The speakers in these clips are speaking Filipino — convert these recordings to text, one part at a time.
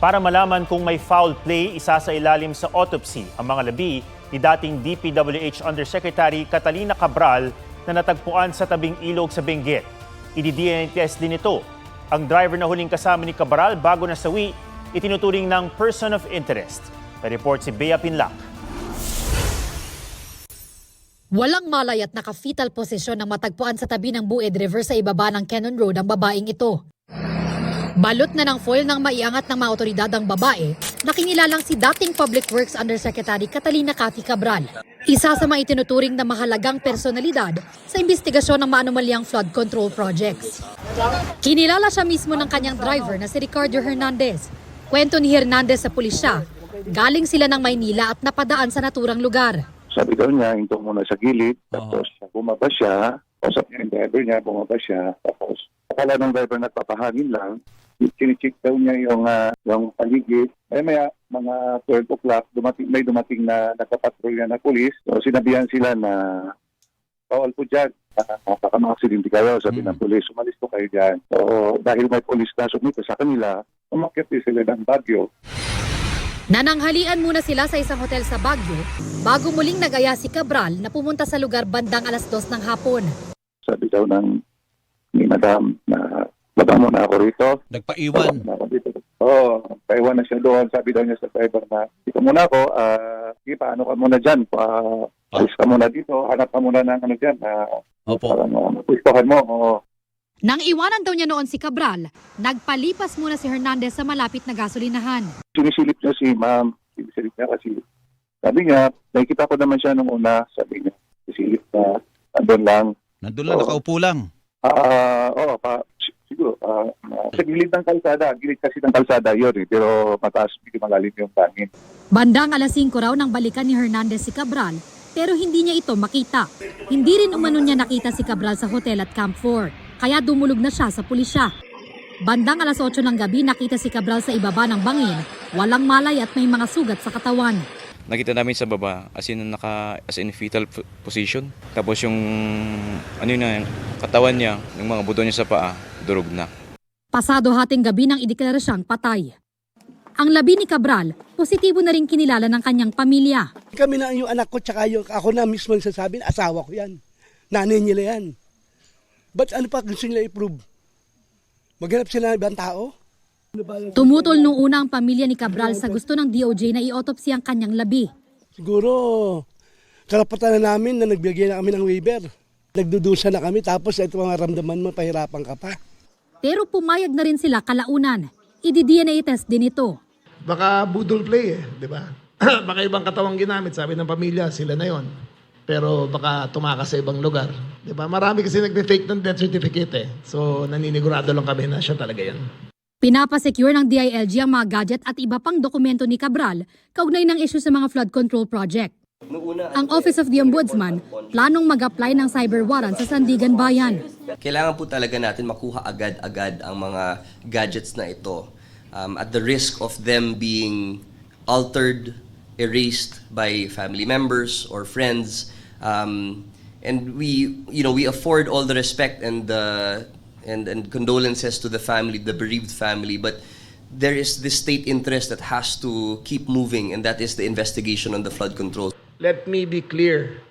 Para malaman kung may foul play, isasailalim sa autopsy ang mga labi ni dating DPWH Undersecretary Catalina Cabral na natagpuan sa tabing ilog sa Benguet. I-DNA test din ito. Ang driver na huling kasama ni Cabral bago nasawi, itinuturing ng person of interest. May report si Bea Pinlac. Walang malay at naka-fetal posisyon ng matagpuan sa tabi ng Bued River sa ibaba ng Cannon Road ang babaeng ito. Balot na ng foil ng maiangat ng mga otoridad ang babae na kinilalang si dating Public Works Undersecretary Catalina Cathy Cabral. Isa sa mga itinuturing na mahalagang personalidad sa investigasyon ng maanumalyang flood control projects. Kinilala siya mismo ng kanyang driver na si Ricardo Hernandez. Kwento ni Hernandez sa pulisya, galing sila ng Maynila at napadaan sa naturang lugar. Sabi daw niya, hinto muna sa gilid, tapos bumaba siya, kausap niya yung driver niya, bumaba siya, tapos akala ng driver nagpapahangin lang, chinichik daw niya yung paligid. Ay maya, mga 12 o'clock, may dumating na nagpapatrolya na pulis, so sinabihan sila na bawal po dyan, baka makaksidente kayo, sabi ng pulis, umalis po kayo dyan. So dahil may pulis na sumito sa kanila, umakyat din sila ng Baguio. Nananghalian muna sila sa isang hotel sa Baguio bago muling nag-aya si Cabral na pumunta sa lugar bandang alas 2 ng hapon. Sabi daw ni Madam na madam mo na ako rito. Nagpaiwan. Oo, paiwan na siya doon. Sabi daw niya sa driver na dito muna ako, paano ka muna dyan? Alis ka muna dito, hanap ka muna ng ano dyan. Opo. Pustuhan mo. Oo. Nang iwanan daw niya noon si Cabral, nagpalipas muna si Hernandez sa malapit na gasolinahan. Sinisilip niya si ma'am. Sinisilip niya kasi sabi niya, nakikita ko naman siya nung una. Sabi niya, sinisilip na andun lang. Nandun lang, nakaupo lang. Siguro, sa gilid ng kalsada. Gilid kasi ng kalsada yun pero mataas, hindi malalim yung tangin. Bandang alas 5 raw nang balikan ni Hernandez si Cabral, pero hindi niya ito makita. Hindi rin umano niya nakita si Cabral sa hotel at Camp 4. Kaya dumulog na siya sa pulisya. Bandang alas 8 ng gabi nakita si Cabral sa ibaba ng bangin, walang malay at may mga sugat sa katawan. Nakita namin sa baba as in fetal position. Tapos yung yung katawan niya, yung mga buto niya sa paa, durog na. Pasado hating gabi nang ideklara siyang patay. Ang labi ni Cabral, positibo na rin kinilala ng kanyang pamilya. Kami na yung anak ko tsaka yung ako na mismo nagsasabi, asawa ko yan. Nanay nila yan. Ba't ano pa gusto nila i-prove? Maghanap sila ng ibang tao? Tumutol nung una ang pamilya ni Cabral sa gusto ng DOJ na i-autopsy ang kanyang labi. Siguro, karapatan na namin na nagbigay na kami ng waiver. Nagdudusa na kami tapos ito mga ramdaman mo, pahirapan ka pa. Pero pumayag na rin sila kalaunan. I-DNA test din ito. Baka budol play di ba? Baka ibang katawang ginamit, sabi ng pamilya, sila na yon. Pero baka tumakas sa ibang lugar. Di ba? Marami kasi nagpe-fake ng death certificate So naninigurado lang kami na siya talaga yan. Pinapasecure ng DILG ang mga gadget at iba pang dokumento ni Cabral kaugnay ng issue sa mga flood control project. Ang Office of the Ombudsman planong mag-apply ng cyber warrant sa Sandigan Bayan. Kailangan po talaga natin makuha agad-agad ang mga gadgets na ito at the risk of them being altered, erased by family members or friends, and we afford all the respect and condolences to the family, the bereaved family, but there is this state interest that has to keep moving, and that is the investigation on the flood control. Let me be clear.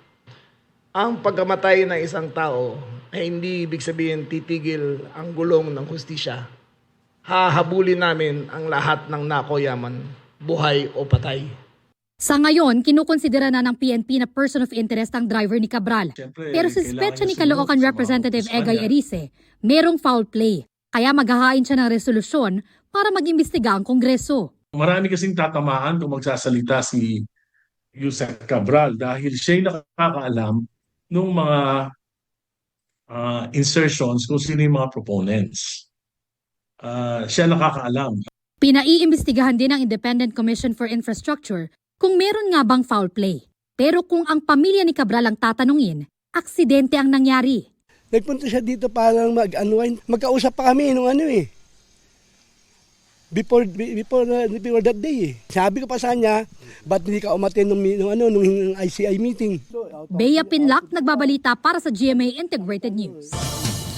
Ang pagkamatay ng isang tao ay hindi ibig sabihin titigil ang gulong ng hustisya. Hahabulin namin ang lahat ng nakoyaman, buhay o patay. Sa ngayon, kinukonsidera na ng PNP na person of interest ang driver ni Cabral. Pero suspetsya ni Caloocan Representative Egay Erice, merong foul play. Kaya maghahain siya ng resolusyon para mag-imbestiga ang Kongreso. Marami kasing tatamaan kung magsasalita si Yusek Cabral dahil siya'y nakakaalam ng mga insertions kung sino yung mga proponents. Siya nakakaalam. Pinaiimbestigahan din ng Independent Commission for Infrastructure kung meron nga bang foul play. Pero kung ang pamilya ni Cabral ang tatanungin, aksidente ang nangyari. Nagpunta siya dito para mag-unwind. Magkausap pa kami nung before that day. Sabi ko pa sa kanya, ba't hindi ka umaten nung ICI meeting? Bea Pinlac, nagbabalita para sa GMA Integrated News.